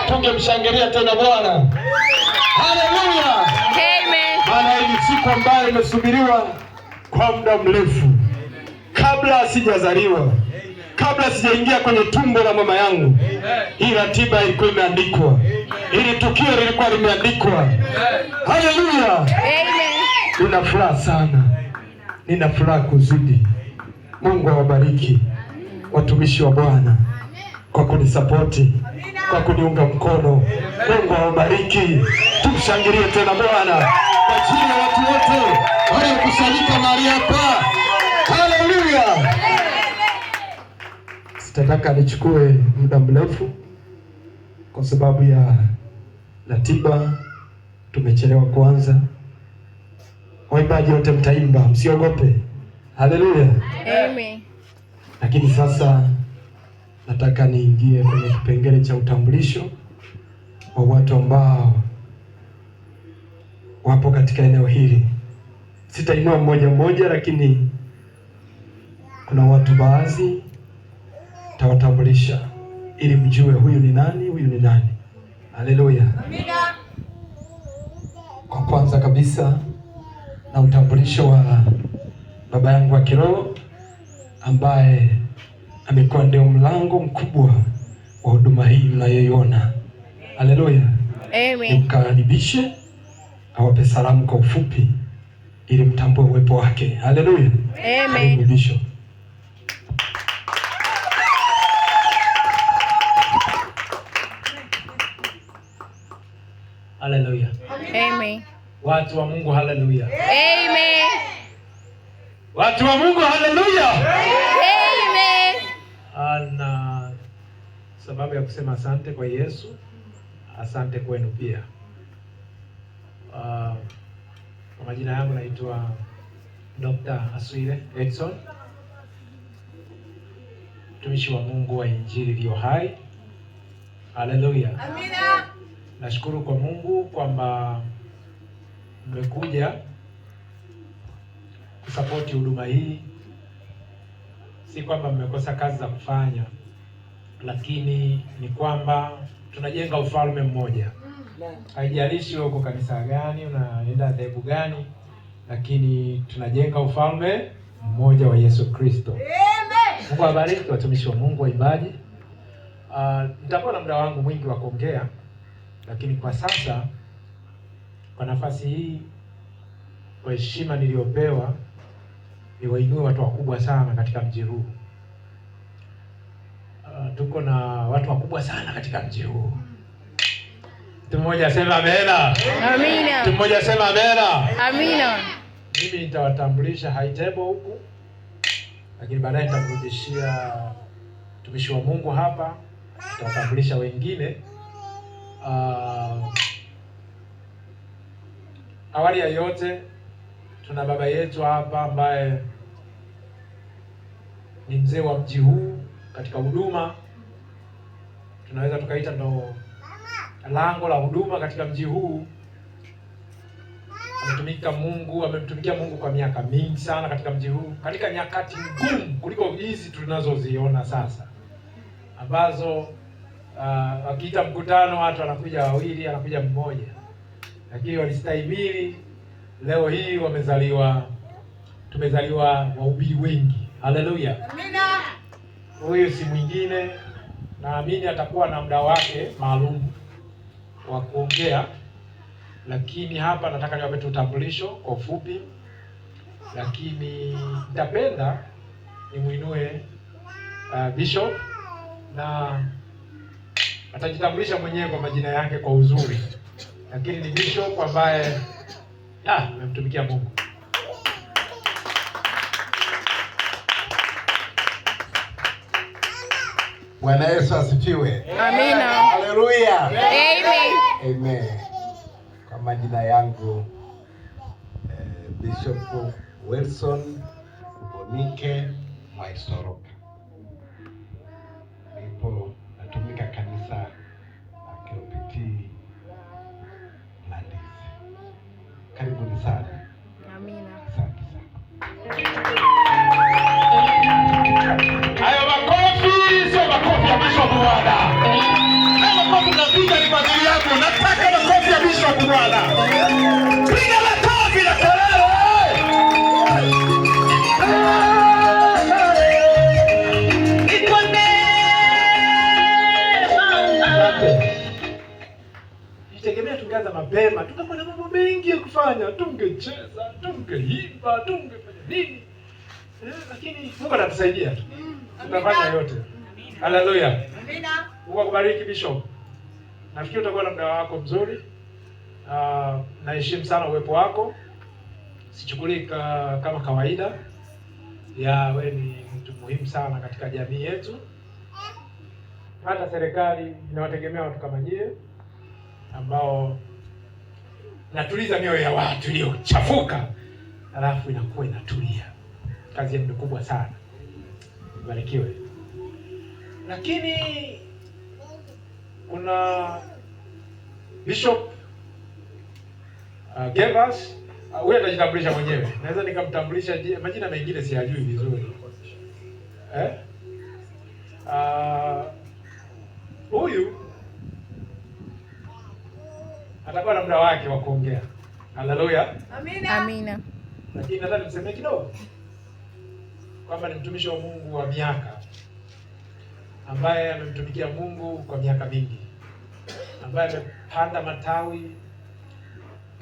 Tungemshangilia tena Bwana. Haleluya. Amen. Maana hii siku ambayo imesubiriwa kwa muda mrefu. Kabla sijazaliwa, kabla sijaingia kwenye tumbo la mama yangu, hii ratiba ilikuwa imeandikwa. Hili tukio lilikuwa limeandikwa. Haleluya. Amen. Nina furaha sana. Nina furaha kuzidi. Mungu awabariki watumishi wa Bwana kwa kunisapoti, kwa kuniunga mkono. Mungu awabariki. Tumshangilie tena Bwana kwa ajili ya watu wote waliokusanyika mahali hapa. Haleluya. Sitataka nichukue muda mrefu kwa sababu ya ratiba, tumechelewa kuanza. Waimbaji wote mtaimba, msiogope. Haleluya. Amen. Lakini sasa nataka niingie kwenye kipengele cha utambulisho wa watu ambao wapo katika eneo hili. Sitainua mmoja mmoja, lakini kuna watu baadhi tawatambulisha ili mjue huyu ni nani, huyu ni nani. Haleluya. Amina. Kwa kwanza kabisa na utambulisho wa baba yangu wa kiroho ambaye amekuwa ndio mlango mkubwa wa huduma hii mnayoiona. Haleluya. Amen. Nimkaribishe awape salamu kwa ufupi ili mtambue uwepo wake. Haleluya. Amen. Bishop. Haleluya. Amen. Watu wa Mungu, haleluya. Amen. Watu wa Mungu, haleluya. Amen. Ana sababu ya kusema asante kwa Yesu. Asante kwenu pia. Kwa majina yangu naitwa Dr. Aswile Edson, mtumishi wa Mungu wa Injili iliyo hai. Haleluya. Amina. Nashukuru kwa Mungu kwamba mmekuja kusapoti huduma hii. Si kwamba mmekosa kazi za kufanya, lakini ni kwamba tunajenga ufalme mmoja. Haijalishi uko kanisa gani, unaenda dhehebu gani, lakini tunajenga ufalme mmoja wa Yesu Kristo. Amen. Mungu awabariki watumishi wa Mungu, waimbaji. Nitakuwa na muda wangu mwingi wa kuongea, lakini kwa sasa kwa nafasi hii, kwa heshima niliyopewa, niwainue watu wakubwa sana katika mji huu. Tuko na watu wakubwa sana katika mji huu. Mtu mmoja sema amena. Amina. Mtu mmoja sema amena. Amina. Mimi nitawatambulisha high table huku, lakini baadaye nitamrudishia mtumishi wa Mungu hapa, nitawatambulisha wengine. Awali ya yote, tuna baba yetu hapa ambaye ni mzee wa mji huu katika huduma. Tunaweza tukaita ndo lango la huduma katika mji huu. Amemtumikia Mungu kwa miaka mingi sana katika mji huu, katika nyakati ngumu kuliko hizi tunazoziona sasa, ambazo wakiita mkutano watu wanakuja wawili, anakuja mmoja, lakini walistahimili. Leo hii tumezaliwa wahubiri wengi. Haleluya. Amina. Huyu si mwingine, naamini atakuwa na muda wake maalum wa kuongea, lakini hapa nataka niwape utambulisho kwa ufupi, lakini nitapenda nimuinue Bishop, na atajitambulisha mwenyewe kwa majina yake kwa uzuri, lakini ni Bishop ambaye amemtumikia Mungu. Bwana Yesu asifiwe. Amina. Haleluya. Amen. Amen. Kwa majina yangu Bishop Wilson Bonike Mwaisoroka. Nipo natumika kanisa la KOPT Mlandizi. Karibuni sana. Amina. Asante sana. Hayo makofi sio makofi ya Bishop Bwana. Hayo makofi kutunza ni kwa ajili yako. Nataka makofi ya Bishop Bwana. Piga makofi na kelele. Nitegemea tungeanza mapema, tungekuwa na mambo mengi ya kufanya, tungecheza, tungeimba, tungefanya nini. Lakini Mungu anatusaidia tu. Tutafanya yote. Haleluya. Amina. Mungu akubariki Bishop. Nafikiri utakuwa na muda wako mzuri. Naheshimu sana uwepo wako. Sichukulii kama kawaida. Wewe ni mtu muhimu sana katika jamii yetu. Hata serikali inawategemea watu kama nyie ambao natuliza mioyo ya watu iliyochafuka, alafu inakuwa inatulia. Kazi yenu ni kubwa sana. Barikiwe. Lakini kuna Bishop Gervas, huyu atajitambulisha mwenyewe. Naweza nikamtambulisha, majina mengine siyajui vizuri. Huyu atakuwa na muda wake wa kuongea. Haleluya. Amina. Amina. Lakini nataka nisemee kidogo kwamba ni mtumishi wa Mungu wa miaka, ambaye amemtumikia Mungu kwa miaka mingi, ambaye amepanda matawi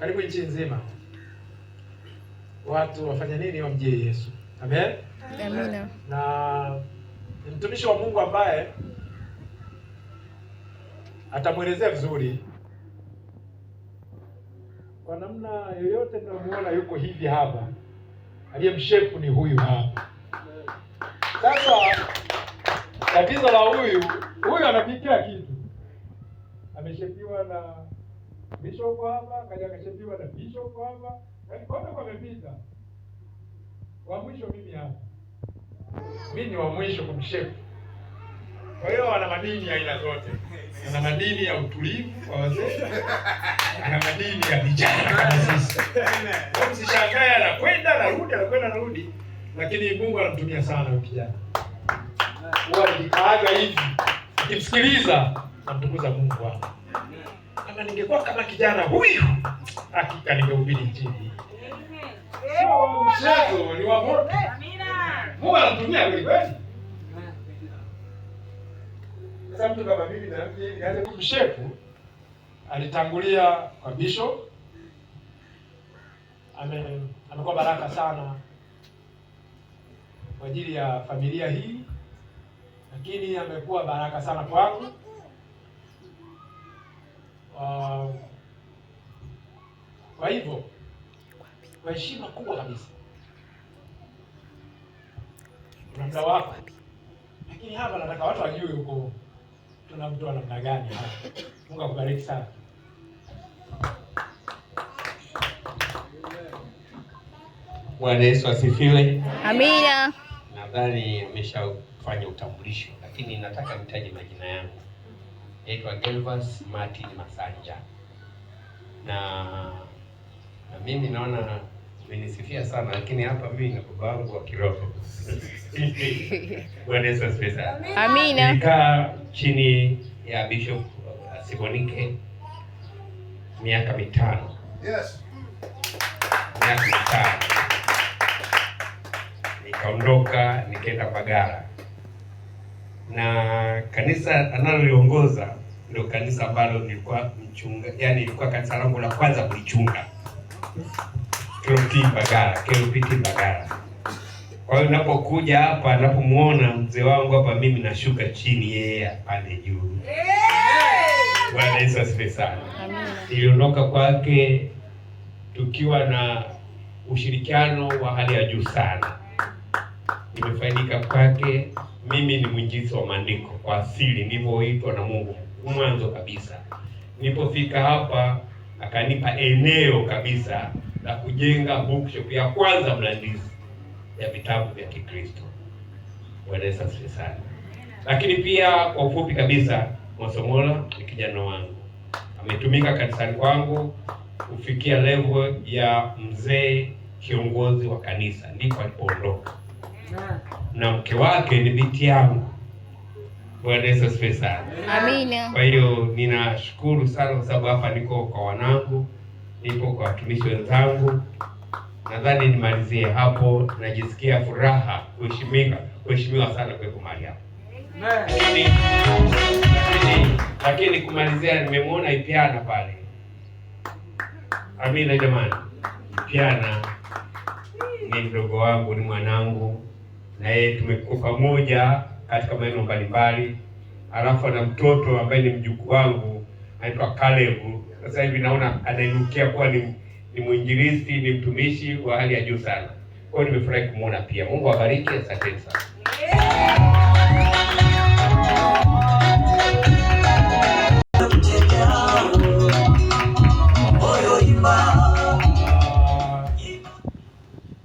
karibu nchi nzima. Watu wafanya nini? Wamjie Yesu. Amen. Amina. Na ni mtumishi wa Mungu ambaye atamwelezea vizuri kwa namna yoyote. Mnamuona yuko hivi hapa, aliyemshepu ni huyu hapa. Sasa tatizo la huyu anapikia kitu, ameshepiwa na Bishop hapa, kaja akashepiwa na Bishop hapa, yaani kote wamepita. Wa mwisho mimi hapa, mimi ni wa mwisho kumshepu. Kwa hiyo ana madini ya aina zote. Ana madini ya utulivu kwa wazee, ana madini ya vijana kama sisi. Kwa msishangae anakwenda anarudi, anakwenda anarudi, lakini Mungu anamtumia sana huyo kijana. Huwa nikikaaga hivi, nikimsikiliza namtukuza Mungu wangu. Kama ningekuwa kama kijana huyu, hakika ningehubiri injili. Sio mchezo, ni wa moto. Mungu anamtumia kweli kweli. Sasa mtu kama mimi na nianze kumshepu, alitangulia kwa Bishop. Amekuwa baraka sana kwa ajili ya familia hii, lakini amekuwa baraka sana kwangu. Kwa hivyo kwa heshima kubwa kabisa, kuna muda wako, lakini hapa nataka watu wajue huko tuna mtu wa namna gani hapa. Mungu akubariki sana. Bwana Yesu asifiwe. Amina. Nadhani ameshafanya utambulisho, lakini nataka nitaje majina yangu. Naitwa Gervas Martin Masanja. Na mimi naona umenisifia sana, lakini hapa mimi na baba wangu wa kiroho. Bwana Yesu asifiwe sana. Amina. Nikaa chini ya Bishop Sibonike miaka 5. Yes. Miaka 5. Nikaondoka nikaenda Mbagala, na kanisa analoliongoza ndio kanisa ambalo nilikuwa mchunga, yani ilikuwa kanisa langu la kwanza kulichunga, KLPT Mbagala. Kwa hiyo ninapokuja hapa, ninapomuona mzee wangu hapa, mimi nashuka chini, yeye apande juu. Bwana Yesu asifiwe sana. Niliondoka kwake tukiwa na ushirikiano wa hali ya juu sana. Nimefaidika kwake. Mimi ni mwinjilisti wa maandiko kwa asili, nilivyoitwa na Mungu mwanzo kabisa. Nilipofika hapa akanipa eneo kabisa la kujenga bookshop ya kwanza Mlandizi ya vitabu vya Kikristo. Bwana Yesu asifiwe sana. Lakini pia kwa ufupi kabisa, Mwasomola ni kijana wangu. Ametumika kanisani kwangu kufikia level ya mzee kiongozi wa kanisa, ndipo alipoondoka. Na mke wake ni binti yangu. Bwana Yesu asifiwe sana. Amina. Kwa hiyo ninashukuru sana kwa sababu hapa niko kwa wanangu, nipo kwa watumishi wenzangu. Nadhani nimalizie hapo, najisikia furaha, kuheshimiwa sana kuwepo mahali hapa. Lakini kumalizia, nimemwona Ipiana pale. Amina jamani. Ipiana ni mdogo wangu, ni mwanangu, na yeye tumekuwa pamoja katika maeneo mbalimbali. Alafu ana mtoto ambaye ni mjukuu wangu anaitwa Caleb. Sasa hivi naona anainukia kuwa ni mwinjilisti, ni mtumishi wa hali ya juu sana. Kwa hiyo nimefurahi kumuona pia. Mungu awabariki, asante sana.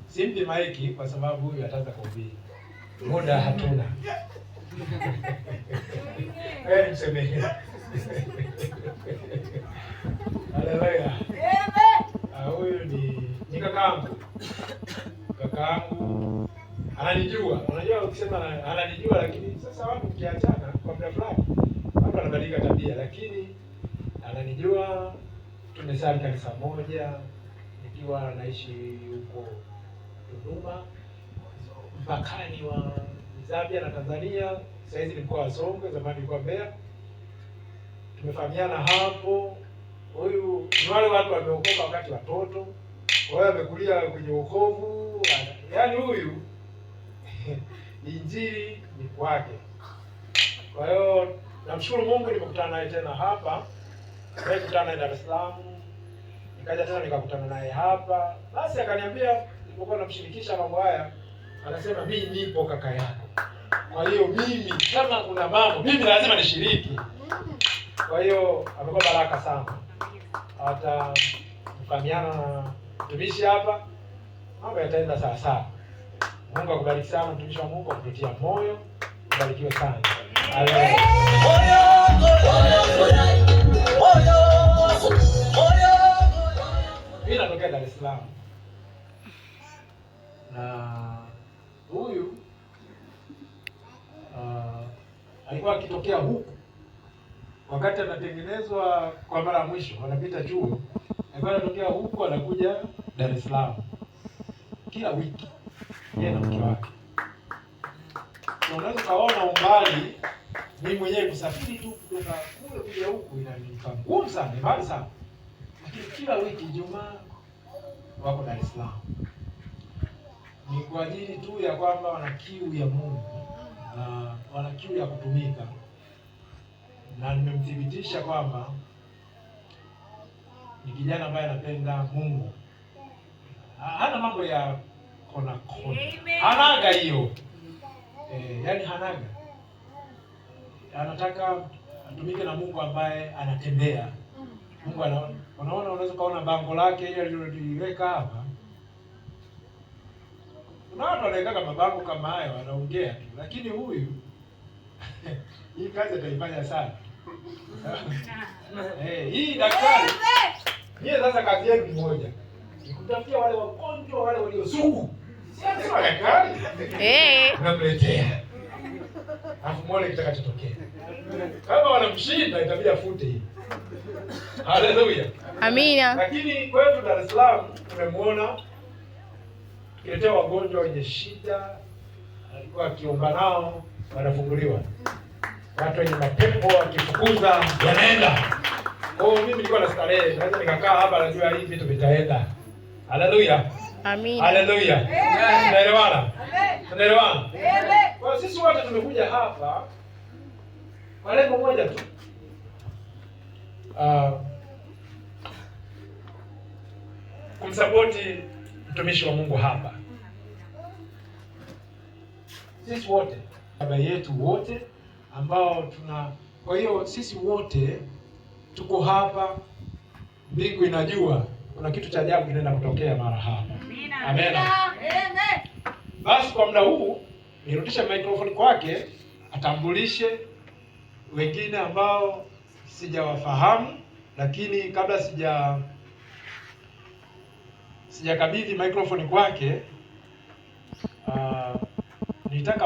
Simpi maiki kwa sababu huyu ataanza kuhubiri. Muda hatuna. Wewe msemeni. Haleluya. Huyu ni kakaangu. Kakaangu ananijua. Unajua ukisema ananijua, lakini sasa watu kiachana kwa muda fulani watu wanabadilika tabia, lakini ananijua. Tumesali kanisa moja nikiwa naishi huko Dodoma, mpakani wa Zambia na Tanzania. Sasa hizi ni mkoa wa Songwe, zamani nilikuwa Mbeya. Tumefahamiana hapo. Huyu ni wale watu wameokoka wakati watoto, wao wamekulia kwenye wokovu. Yaani huyu injili ni kwake. Kwa hiyo namshukuru Mungu, nimekutana naye tena hapa. Nimekutana naye Dar es Salaam, nikaja tena nikakutana naye hapa. Basi akaniambia, nilipokuwa namshirikisha mambo haya, anasema mimi nipo kaka yako. Kwa hiyo mimi kama kuna mambo mimi lazima nishiriki. Kwa hiyo amekuwa baraka sana. Hata mfahamiana na mtumishi hapa, mambo yataenda sawa sawa. Mungu akubariki sana mtumishi wa Mungu, akutie moyo. Ubarikiwe sana. Haleluya. Mimi natokea Dar es Salaam. Na huyu alikuwa akitokea huku wakati anatengenezwa kwa mara ya mwisho, wanapita chuo. Alikuwa anatokea huku anakuja Dar es Salaam kila wiki, yeye na mke wake. Na unaweza kaona umbali, mimi mwenyewe kusafiri tu kutoka kule kuja huku inanipa ngumu sana, ni mbali sana. Lakini kila wiki Ijumaa wako Dar es Salaam. Ni kwa ajili tu ya kwamba wana kiu ya Mungu na wana kiu ya kutumika. Na nimemthibitisha kwamba ni kijana ambaye anapenda Mungu. Hana mambo ya kona. Hanaga hiyo. Yaani hanaga. Anataka atumike na Mungu ambaye anatembea. Mungu unaona, unaweza kaona bango lake ile aliloliweka hapa. Kuna watu wanaweka mabango kama hayo wanaongea tu, lakini huyu hii kazi ataifanya sana. Hii daktari, yeye sasa kazi yake ni moja. Ni kutafutia wale wagonjwa, wale walio sugu. Sio daktari. Namletea. Alafu muone kitakachotokea. Kama wanamshinda itabidi afute hii. Haleluya. Amina. Lakini kwetu Dar es Salaam tumemwona kiletea wagonjwa wenye shida, alikuwa akiomba nao wanafunguliwa. Watu wenye mapepo akifukuza yanaenda. Mimi nilikuwa na starehe, naweza nikakaa hapa najua hivi vitu vitaenda. Haleluya. Amina. Haleluya. Tunaelewana? Tunaelewana? Kwa sisi wote tumekuja hapa kwa lengo moja tu. Kumsapoti mtumishi wa Mungu hapa. Sisi wote, baba yetu wote ambao kwa hiyo sisi wote tuko hapa, mbingu inajua kuna kitu cha ajabu kinaenda kutokea mara hapa. Amen. Basi kwa muda huu nirudishe microphone kwake atambulishe wengine ambao sijawafahamu, lakini kabla sijakabidhi microphone kwake, nitaka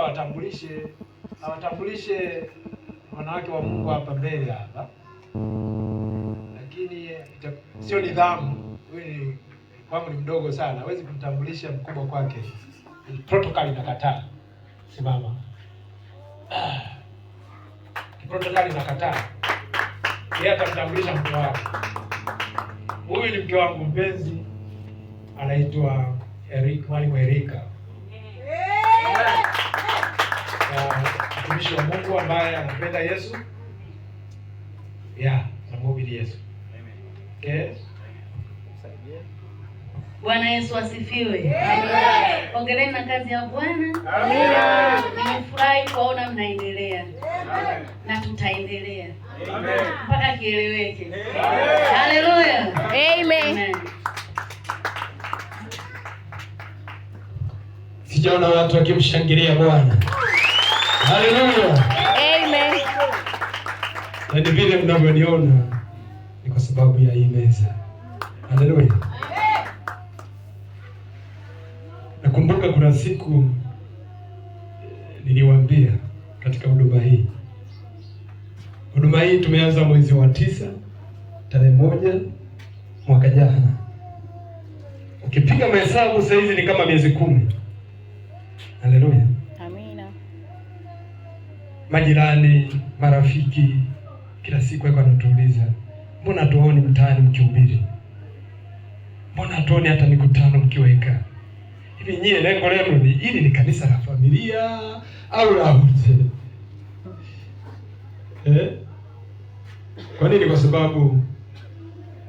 awatambulishe wanawake wa Mungu hapa mbele hapa, lakini sio nidhamu. Wewe kwangu ni mdogo sana, hawezi kumtambulisha mkubwa kwake. Protocol inakataa. Simama. Protocol inakataa. Yeye atamtambulisha mke wake. Huyu ni mke wangu mpenzi, anaitwa Mwalimu Erika. Mtumishi wa Mungu ambaye anapenda Yesu. Namhubiri Yesu. Okay. Bwana Yesu asifiwe. Amen. Hongereni na kazi ya Bwana. Amina. Nimefurahi kuona mnaendelea. Amen. Na tutaendelea. Amen. Mpaka kieleweke. Amen. Haleluya. Amen. Sijaona watu wakimshangilia Bwana. Haleluya. Amen. Na vile mnavyoniona ni kwa sababu ya hii meza. Haleluya. Nakumbuka kuna siku niliwaambia katika huduma hii. Huduma hii tumeanza mwezi wa 9 tarehe 1 mwaka jana. Ukipiga mahesabu sasa hizi ni kama miezi 10. Haleluya. Amina. Majirani, marafiki kila siku wako wanatuuliza, mbona tuoni mtaani mkihubiri? Mbona tuoni hata mikutano mkiweka? Hivi nyie lengo lenu ni hili ni kanisa la familia au la wote? Kwa nini? Kwa sababu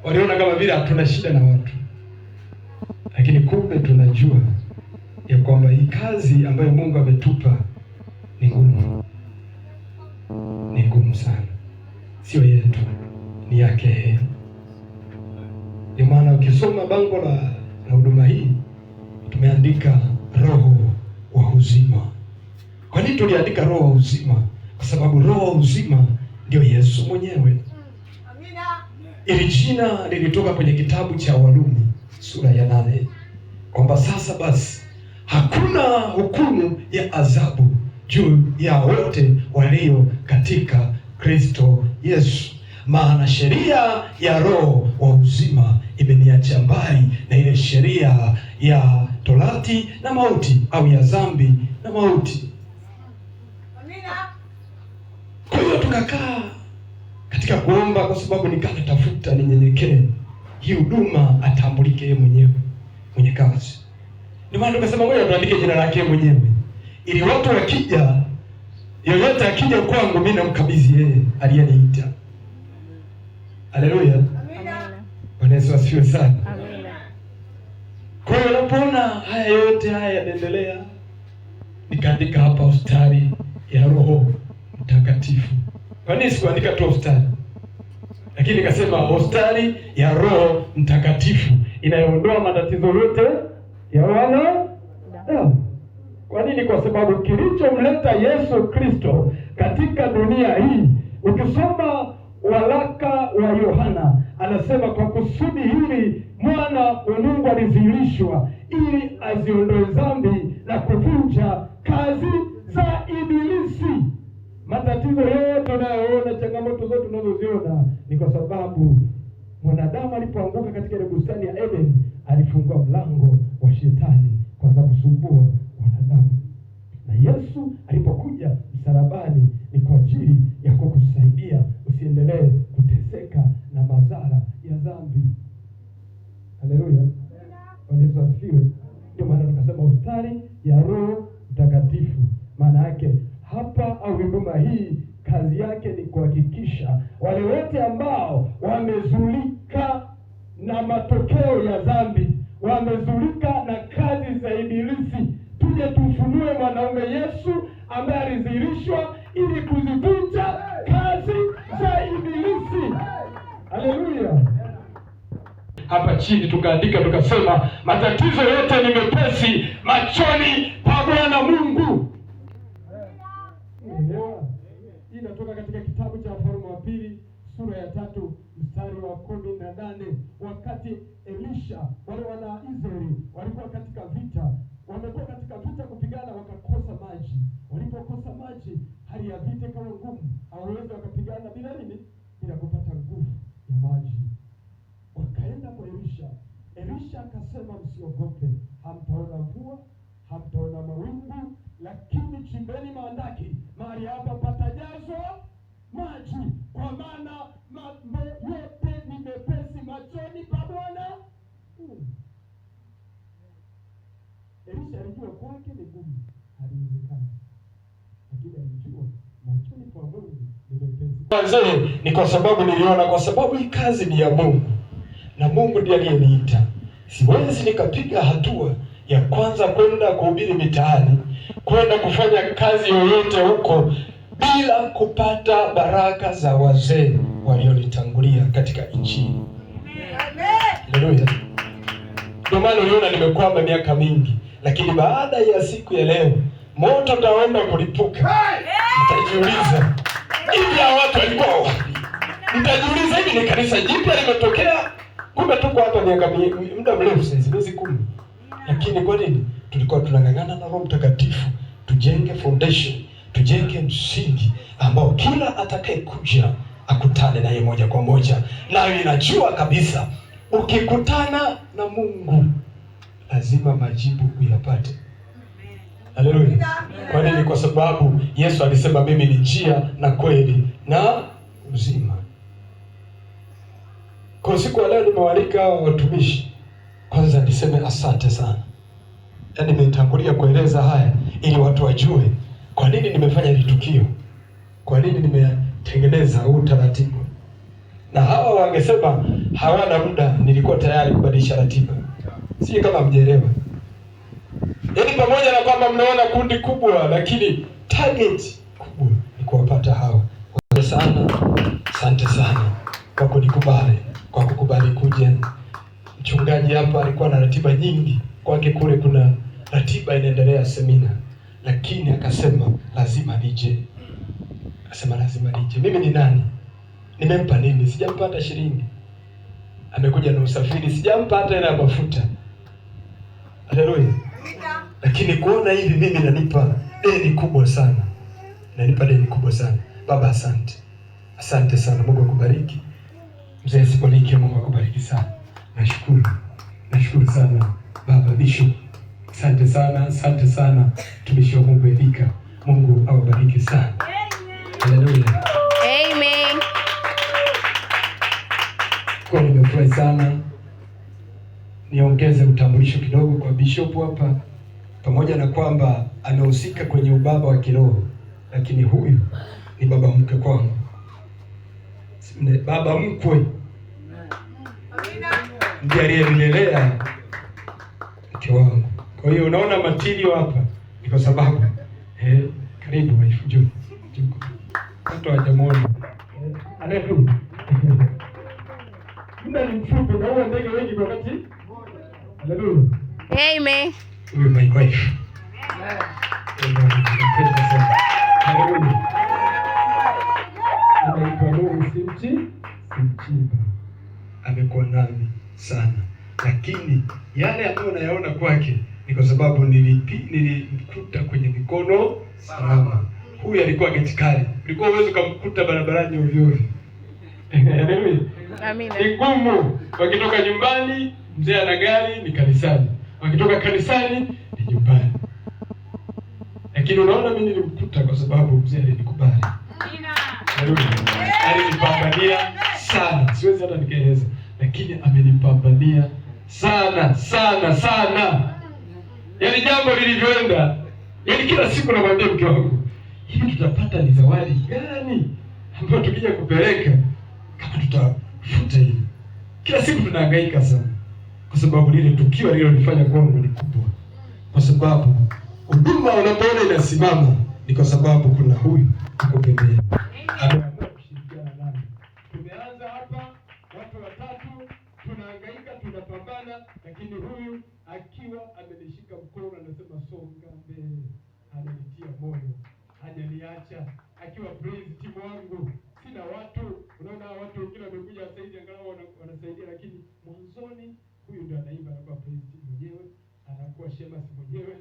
waliona kama vile hatuna shida na watu, lakini kumbe tunajua ya kwamba hii kazi ambayo Mungu ametupa ni ngumu. Ni ngumu sana, sio yetu, ni yake. Ndio maana ukisoma bango la huduma hii tumeandika roho wa uzima. Kwa nini tuliandika roho wa uzima? Kwa sababu roho wa uzima ndio Yesu mwenyewe. Amina. Ili jina lilitoka kwenye kitabu cha Warumi sura ya 8 kwamba sasa basi hakuna hukumu ya adhabu juu ya wote walio katika Kristo Yesu, maana sheria ya roho wa uzima imeniacha mbali na ile sheria ya torati na mauti, au ya dhambi na mauti. Amina. Kwa hiyo tukakaa katika kuomba, kwa sababu nikatafuta ninyenyekee, hii huduma atambulike yeye mwenyewe mwenye kazi. Ndio maana tukasema ngoja tuandike jina lake mwenyewe, ili watu wakija, yoyote akija kwangu mimi namkabidhi yeye aliyeniita. Haleluya. Amina. Bwana Yesu asifiwe sana. Amina. Kwa hiyo unapoona haya yote haya yanaendelea, nikaandika hapa hospitali ya Roho Mtakatifu. Kwa nini sikuandika tu hospitali? Lakini nikasema hospitali ya Roho Mtakatifu inayoondoa matatizo yote ya wana. Kwa nini? Kwa sababu kilichomleta Yesu Kristo katika dunia hii, ukisoma waraka wa Yohana anasema kwa kusudi hili mwana wa Mungu alidhihirishwa ili aziondoe dhambi na kuvunja kazi za Ibilisi. Matatizo yote unayoona, changamoto zote tunazoziona ni kwa sababu mwanadamu alipoanguka katika ile bustani ya Eden, alifungua mlango wa shetani kwanza kusumbua wanadamu. Na Yesu alipokuja msalabani ni kwa ajili ya kukusaidia usiendelee kuteseka na madhara ya dhambi. Haleluya. Bwana Yesu asifiwe. Ndio maana tukasema hospitali ya Roho Mtakatifu. Maana yake hapa au huduma hii kazi yake ni kuhakikisha wale wote ambao wamezulika na matokeo ya dhambi, wamezulika na kazi za Ibilisi, tuje tumfunue mwanaume Yesu ambaye alidhihirishwa ili kuzivunja kazi za Ibilisi. Haleluya. Hapa chini tukaandika tukasema matatizo yote ni mepesi machoni pa Bwana Mungu. Hii inatoka katika kitabu cha Wafalme wa Pili sura ya 3 mstari wa 18. Wakati Elisha, wale wana Israeli walikuwa katika vita, wamekuwa katika vita kupigana, wakakosa maji. Walipokosa maji, hali ya vita ikawa ngumu, hawawezi wakapigana bila nini? Bila kupata nguvu ya maji. Wakaenda kwa Elisha. Elisha akasema, msiogope, hamtaona mvua, hamtaona mawingu, lakini chimbeni maandaki, mahali hapa patajazwa maji, kwa maana yote ni mepesi machoni pa Bwana. Elisha alijua kwake ni gumu, haliwezekani, lakini alijua machoni pa Mungu ni mepesi. Wazee, ni kwa sababu niliona, kwa sababu hii kazi ni ya Mungu na Mungu ndiye aliyeniita. Siwezi nikapiga hatua ya kwanza kwenda kuhubiri mitaani, kwenda kufanya kazi yoyote huko bila kupata baraka za wazee walionitangulia katika Injili. Haleluya. Ndio maana uliona nimekwama miaka mingi, lakini baada ya siku ya leo moto utaenda kulipuka. Mtajiuliza, hivi hao watu walikuwa wapi? Mtajiuliza, hivi ni kanisa jipya limetokea? Kumbe tuko hapa muda mrefu sasa, miezi 10. Lakini kwa nini? Tulikuwa tunang'ang'ana na Roho Mtakatifu tujenge foundation, tujenge msingi ambao kila atakayekuja akutane naye moja kwa moja. Na ninajua kabisa ukikutana na Mungu lazima majibu uyapate. Haleluya. Kwa nini? Kwa sababu Yesu alisema mimi ni njia na kweli na uzima. Kwa siku ya leo nimewalika watumishi. Kwanza niseme asante sana. Yaani nimetangulia kueleza haya ili watu wajue kwa nini nimefanya hili tukio. Kwa nini nimetengeneza huu taratibu. Na hawa wangesema hawana muda, nilikuwa tayari kubadilisha ratiba. Si kama mjerewa. Yaani pamoja na kwamba mnaona kundi kubwa, lakini target kubwa ni kuwapata hawa. Asante sana kwa kunikubali, kwa kukubali kuja. Mchungaji hapa alikuwa na ratiba nyingi, kwake kule kuna ratiba inaendelea semina, lakini akasema lazima nije. Mimi ni nani? Nimempa nini? Sijampa hata shilingi. Amekuja na usafiri, sijampa hata hela ya mafuta. Haleluya. Lakini kuona hivi mimi nanipa deni kubwa sana. Baba, asante. Asante sana. Mungu akubariki. Mzee Sipolike, Mungu akubariki sana. Nashukuru sana Baba Bishop. Asante sana. Tumishi wa Mungu Erika. Mungu awabariki sana. Haleluya. Amen. Kwa nimefurahi sana. Niongeze utambulisho kidogo kwa Bishop hapa. Pamoja na kwamba amehusika kwenye ubaba wa kiroho, lakini huyu ni baba mkwe kwangu. Baba mkwe ndiye aliyenilea mke wangu. Kwa hiyo unaona material hapa ni kwa sababu karibu wife juu. Watu hawajamuona. Anayetu. Muda ni mfupi na huwa ndege wengi kwa wakati. Haleluya. Amen. Huyu my wife. Haleluya. Amekuwa nami sana, lakini yale ambayo nayaona kwake ni kwa sababu nilimkuta kwenye mikono salama. Huyu alikuwa getikali, ulikuwa uwezo kumkuta barabarani ovyo ovyo. Amina. Ni ngumu. Wakitoka nyumbani mzee ana gari ni kanisani, wakitoka kanisani ni nyumbani. Lakini unaona mimi nilimkuta kwa sababu mzee alinikubali. Alinipambania sana, siwezi hata nikaeleza, lakini amenipambania sana. Yaani jambo lilivyoenda, yaani kila siku namwambia mke wangu, hivi tutapata ni zawadi gani ambayo tukija kupeleka kama tutafuta hivi. Kila siku tunahangaika sana, kwa sababu lile tukio lililonifanya kwangu ni kubwa. Kwa sababu huduma unapoona inasimama ni kwa sababu kuna huyu uko pembeni. Ameamua kushirikiana nami. Tumeanza hapa watu watatu, tunahangaika, tunapambana, lakini huyu akiwa amenishika mkono anasema songa mbele. Ananitia moyo, hajaniacha, akiwa praise team wangu. Sina watu, unaona watu wengine wamekuja wasaidia angalau wanasaidia, lakini mwanzoni huyu ndio anaimba, anakuwa praise team mwenyewe, anakuwa shemasi mwenyewe,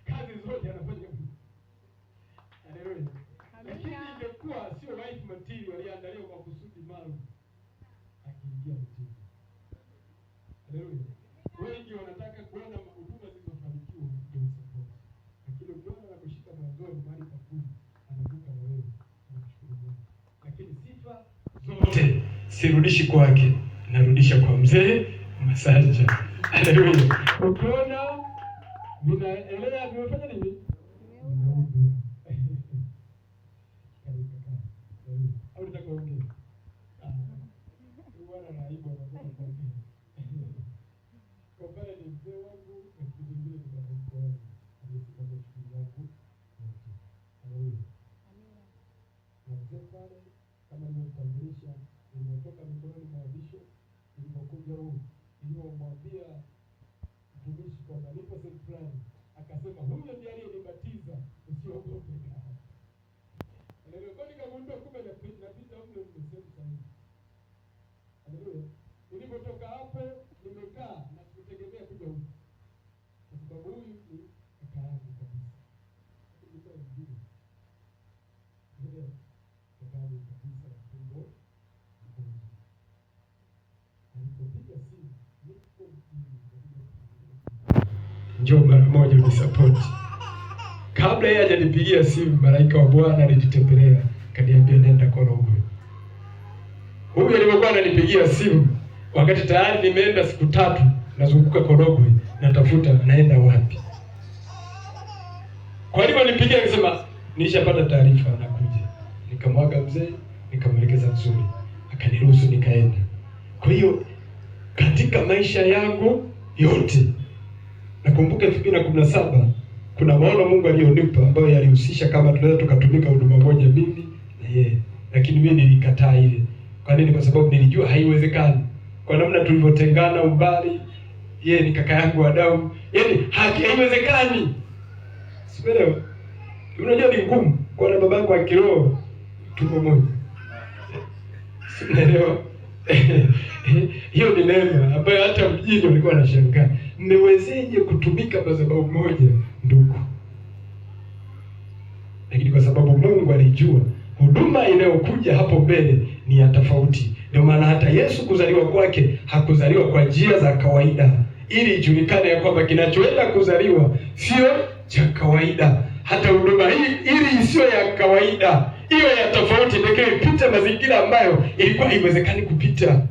kazi zote anafanya. Haleluya. kuingia mtini. Haleluya. Wengi wanataka kuona huduma zilizofanikiwa kwenye support. Lakini Bwana anakushika mwanzoni mahali pakubwa, anavuka na wewe. Tunashukuru Mungu. Lakini sifa zote sirudishi kwake, narudisha kwa mzee Masanja. Haleluya. Ukiona vinaelea vimefanya nini? Au nataka ongea. Bwana anaiba anataka kuongea. Kwa pale ni mzee wangu na kitu kingine ni baba wangu. Aliyesimama shughuli zangu. Haleluya. Na mzee pale kama nimemtambulisha, nimetoka mikononi mwa bishop, nilipokuja huku, nilimwambia mtumishi kwamba nipo sehemu fulani, akasema huyo ndiye aliyenibatiza, usiogope. Haleluya. Kwa nikagundua kumbe napita mle sehemu sahihi. Haleluya. Nilipotoka hapo nimekaa na kutegemea kuja huku, kwa sababu huyu ni kaka yangu kabisa. Nilikuwa mjini. Haleluya. Kaka yangu kabisa na tumbo. Alipopiga simu, niko mjini. Njoo mara moja unisupport. Kabla yeye hajanipigia simu, malaika wa Bwana alinitembelea, kaniambia nenda Korogwe. Huyu alipokuwa ananipigia simu, wakati tayari nimeenda siku 3 nazunguka Korogwe, natafuta naenda wapi. Kwa hivyo nipigia akisema nilishapata taarifa anakuja. Nikamwaga mzee, nikamwelekeza vizuri, akaniruhusu nikaenda. Kwa hiyo katika maisha yangu yote nakumbuka 2017 kuna maono Mungu alionipa ambayo yalihusisha kama tunaweza tukatumika huduma moja mimi na yeye. Lakini mimi nilikataa ile. Kwa nini? Kwa sababu nilijua haiwezekani. Kwa namna tulivyotengana umbali, yeye ni kaka yangu wa damu. Yaani haiwezekani. Sielewa. Unajua ni ngumu kwa na babangu wa kiroho tuko moja. Sielewa. Hiyo ni neema ambayo hata mjini walikuwa wanashangaa. Mmewezeje kutumika madhabahu moja ndugu? Lakini kwa sababu Mungu alijua huduma inayokuja hapo mbele ni ya tofauti. Ndio maana hata Yesu kuzaliwa kwake hakuzaliwa kwa njia za kawaida, ili ijulikane ya kwamba kinachoenda kuzaliwa sio cha kawaida. Hata huduma hii ili isiyo ya kawaida, iwe ya tofauti, ndio ipite mazingira ambayo ilikuwa haiwezekani kupita.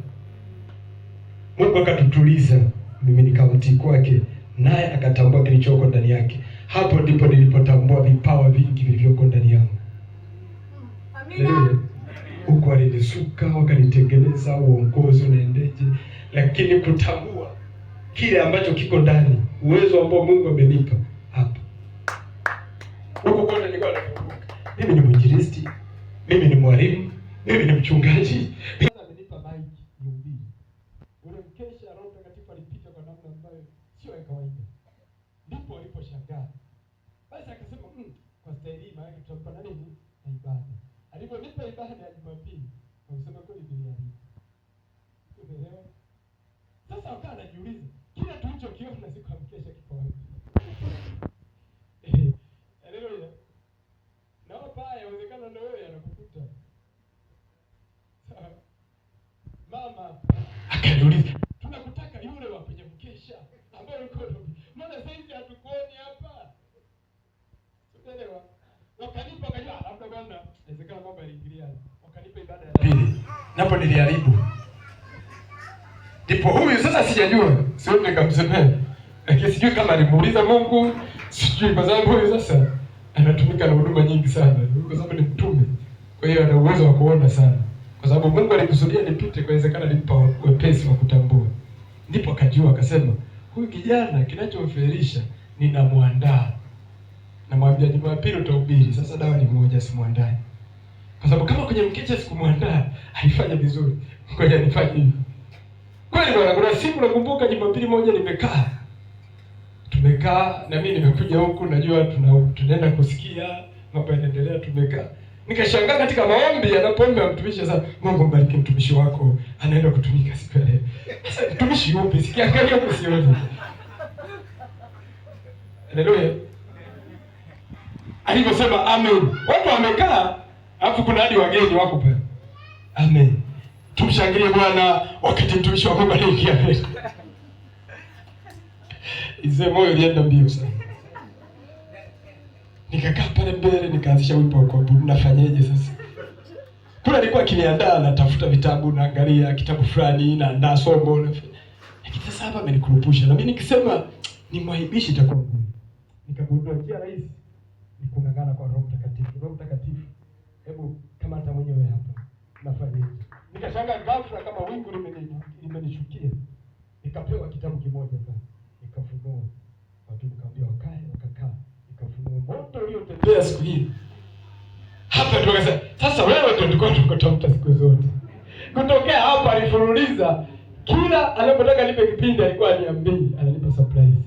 Mungu akatutuliza, mimi nikamtii kwake, naye akatambua kilichoko ndani yake. Hapo ndipo nilipotambua vipawa vingi vilivyoko ndani yangu. Amina. Huko alinisuka, wakanitengeneza uongozi unaendeje, lakini kutambua kile ambacho kiko ndani, uwezo ambao Mungu amenipa hapo. Huko kote nilikuwa nakumbuka, mimi ni mwinjilisti, mimi ni mwalimu, mimi ni mchungaji. Amenipa mic nihubiri. Ule mkesha Roho Mtakatifu alipita kwa namna ambayo sio ya kawaida. Ndipo aliposhangaa. Basi akasema, kwa staili maana tutampa na nini? Na ibada. Aliponipa ibada ya Jumapili, akasema kweli biliani. Umeelewa? Sasa akawa anajiuliza, kila tulichokiona siku ya mkesha kipo wapi? Haleluya. Na hapa yawezekana na wewe anakukuta. Mama akaniuliza, tunakutaka yule wa kwenye mkesha ambaye yuko mbona sasa hatukuoni hapa? Unaelewa? Wakanipa kajua labda bwana inawezekana mambo yaliingiliana. Wakanipa ibada ya pili. Napo niliharibu. Ndipo huyu sasa sijajua, sio nikamsemea. Lakini sijui kama alimuuliza Mungu, sijui kwa sababu huyu sasa anatumika na huduma nyingi sana. Kwa sababu ni mtume. Kwa hiyo ana uwezo wa kuona sana. Kwa sababu Mungu alikusudia nipite, kwa inawezekana nilimpa wepesi wa kutambua. Ndipo akajua akasema, huyu kijana kinachomfelisha ninamwandaa. Namwambia Jumapili utahubiri. Sasa dawa ni moja, simwandai. Kwa sababu kama kwenye mkesha sikumwandaa, haifanya vizuri. Ngoja nifanye hivi. Kweli bwana, kuna siku nakumbuka Jumapili moja nimekaa. Tumekaa na mimi nimekuja huku, najua tunaenda kusikia mambo yanaendelea, tumekaa. Nikashangaa katika maombi anapoomba mtumishi, sasa Mungu mbariki mtumishi wako anaenda kutumika siku ya leo. Sasa mtumishi yupi? Sikiangalia huko sioni. Haleluya. Aliposema amen, watu wamekaa, alafu kuna hadi wageni wako pale. Amen. Tumshangilie Bwana wakati mtumishi wa Mungu anaingia mbele. Izee moyo ulienda mbio sana. Nikakaa pale mbele nikaanzisha wimbo wa kuabudu. Nafanyeje sasa? Kuna alikuwa akiniandaa, natafuta vitabu, naangalia kitabu fulani, naandaa somo. Lakini sasa hapa amenikurupusha. Na mimi nikisema nimwaibishi itakuwa ngumu. Nikagundua njia rahisi ni kung'ang'ana kwa Roho Mtakatifu. Roho Mtakatifu, hebu kama hata mwenyewe hapa nafanyeje? Nikashangaa ghafla kama wingu limenishukia. Nikapewa kitabu kimoja sana. Nikafunua. Watu nikamwambia wakae, wakakaa. Nikafunua moto uliotembea siku hii. Hapa ndio akasema, sasa wewe ndio tulikuwa tukotafuta siku zote. Kutokea hapa alifululiza kila anapotaka nipe kipindi alikuwa aniambie, ananipa surprise.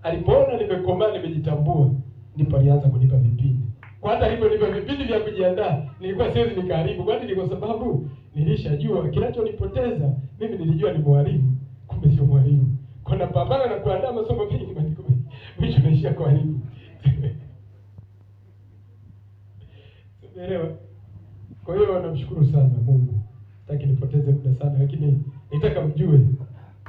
Alipoona nimekomaa, nimejitambua, ndipo alianza kunipa vipindi. Kwa hata aliponipa vipindi vya kujiandaa, nilikuwa siwezi nikaharibu, kwani ni kwa sababu nilishajua kinachonipoteza. Mimi nilijua ni mwalimu, kumbe sio mwalimu. Kwa napambana na kuandaa masomo mengi, mwisho naishia kuharibu. Umeelewa? Kwa hiyo namshukuru sana Mungu. Sitaki nipoteze muda sana, lakini nitaka mjue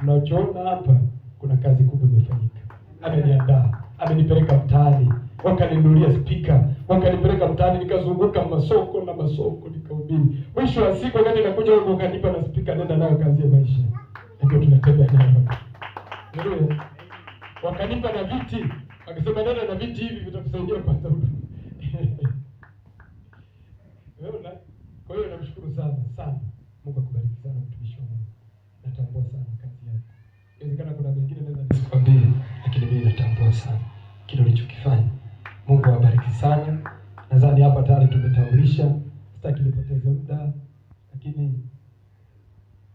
mnachoona hapa kuna kazi kubwa imefanyika. Ameniandaa, amenipeleka mtaani, wakaninunulia spika, wakanipeleka mtaani, nikazunguka masoko na masoko nikahubiri. Mwisho wa siku wakati nakuja huko wakanipa na spika, nenda nayo kazi ya maisha. Ndio tunatembea nayo. Ndio. Wakanipa na viti, wakasema nenda na viti hivi vitakusaidia kupata huduma. Kwa hiyo namshukuru sana. Mungu akubariki sana mtumishi wa Mungu. Natambua sana kazi yako. Inawezekana kuna mengine naweza nisikwambie, lakini mimi natambua sana kile ulichokifanya. Mungu awabariki sana. Nadhani hapa tayari tumetambulisha. Sitaki nipoteze muda, lakini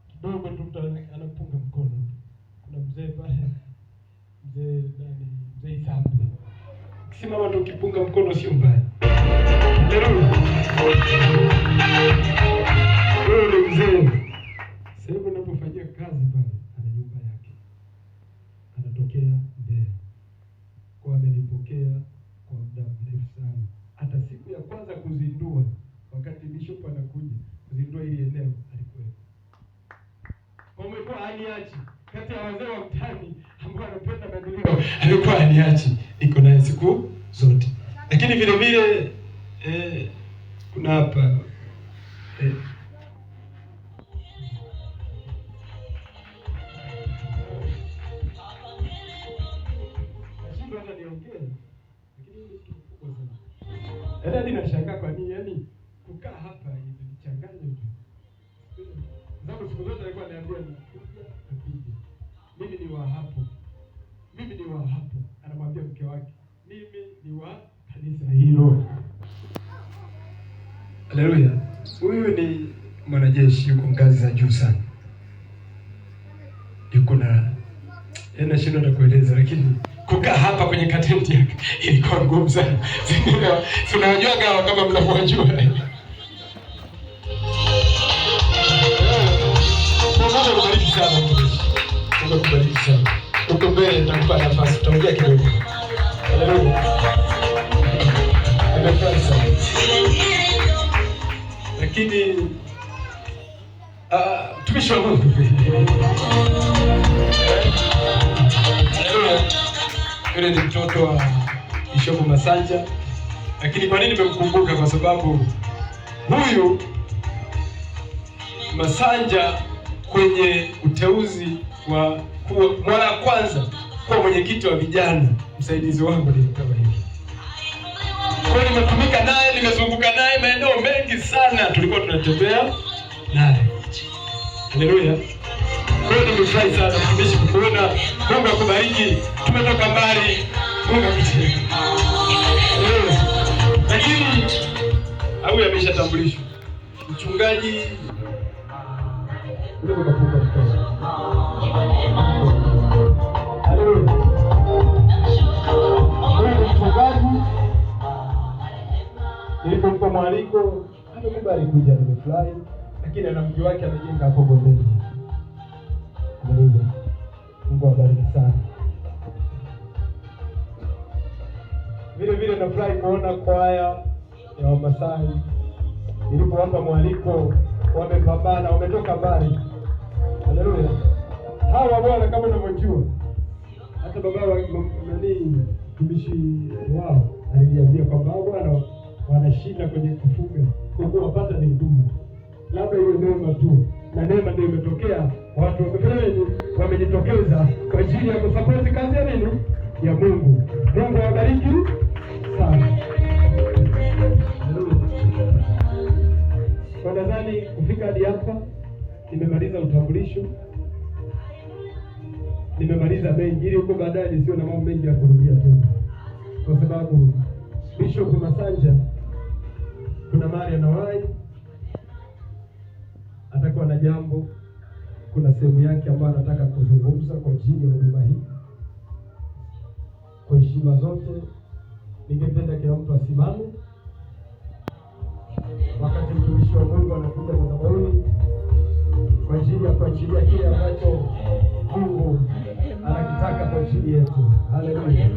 kidogo tu anapunga mkono. Kuna mzee pale. Mzee Isambe. Kisimama tu ukipunga mkono sio mbaya. Wewe mzee, sasa hivi unapofanyia kazi pale, ana nyumba yake, anatokea Mbeya. Kwa amenipokea kwa muda mrefu sana. Hata siku ya kwanza kuzindua, wakati bishop anakuja kuzindua hili eneo alikuwepo. Umekuwa haniachi kati ya wazee wa mtaani ambao wanapenda maendeleo, alikuwa haniachi, iko naye siku zote. Lakini vile vile kuna hapa hadi nashangaa kwa nini, yani kukaa hapa imenichanganya tu. Sababu siku zote alikuwa ananiambia nakuja. Mimi ni wa hapo. Anamwambia mke wake, mimi ni wa kanisa hilo. Haleluya. Huyu ni mwanajeshi, yuko ngazi za juu sana. Yuko na shida na kueleza, lakini kukaa hapa kwenye katenti yake ilikuwa ngumu sana. Tunajua gawa kama mnavyojua. Mungu akubariki sana mtumishi. Mungu akubariki sana. Uko mbele nitakupa nafasi, tutaongea kidogo. Haleluya. Nimefurahi sana. Lakini mtumishi wa Mungu. Yule ni mtoto wa Bishop Masanja. Lakini kwa nini nimemkumbuka? Kwa sababu huyu Masanja kwenye uteuzi wa kuwa mara ya kwanza kuwa mwenyekiti wa vijana, msaidizi wangu nilikuwa hivi. Kwa hiyo nimetumika naye, nimezunguka naye maeneo mengi sana, tulikuwa tunatembea naye. Haleluya. Kwa hiyo nimefurahi sana mtumishi kuona. Mungu akubariki. Tumetoka mbali. Mungu akubariki. Lakini au ameshatambulishwa. Mchungaji ndio kapunga mkono. Haleluya. Huyu mchungaji nilipompa mwaliko amekubali kuja, nimefurahi. Lakini ana mji wake amejenga hapo bondeni. Haleluya. Mungu awabariki sana. Vile vile nafurahi kuona kwaya ya Wamasai. Nilipowapa mwaliko wamepambana, wametoka mbali. Haleluya. Hawa bwana, kama unavyojua, hata baba wa nani mtumishi wao aliniambia kwamba bwana wanashinda kwenye kufuga, kwa kuwa wapata ni ngumu. Labda hiyo neema tu, na neema ndio imetokea, watu wamejitokeza kwa ajili ya kusapoti kazi ya nini, ya Mungu. Mungu awabariki sana. Kwa nadhani kufika hadi hapa nimemaliza utambulisho, nimemaliza mengi, ili huko baadaye nisio na mambo mengi ya kurudia tena, kwa sababu Bishop Masanja kuna mali anawahi, atakuwa na jambo, kuna sehemu yake ambayo anataka kuzungumza kwa ajili ya huduma hii. Kwa heshima zote, ningependa kila mtu asimame wakati mtumishi wa Mungu anakuja madhabahuni kwa ajili ya kuachilia kile ambacho Mungu anakitaka kwa ajili yetu. Haleluya.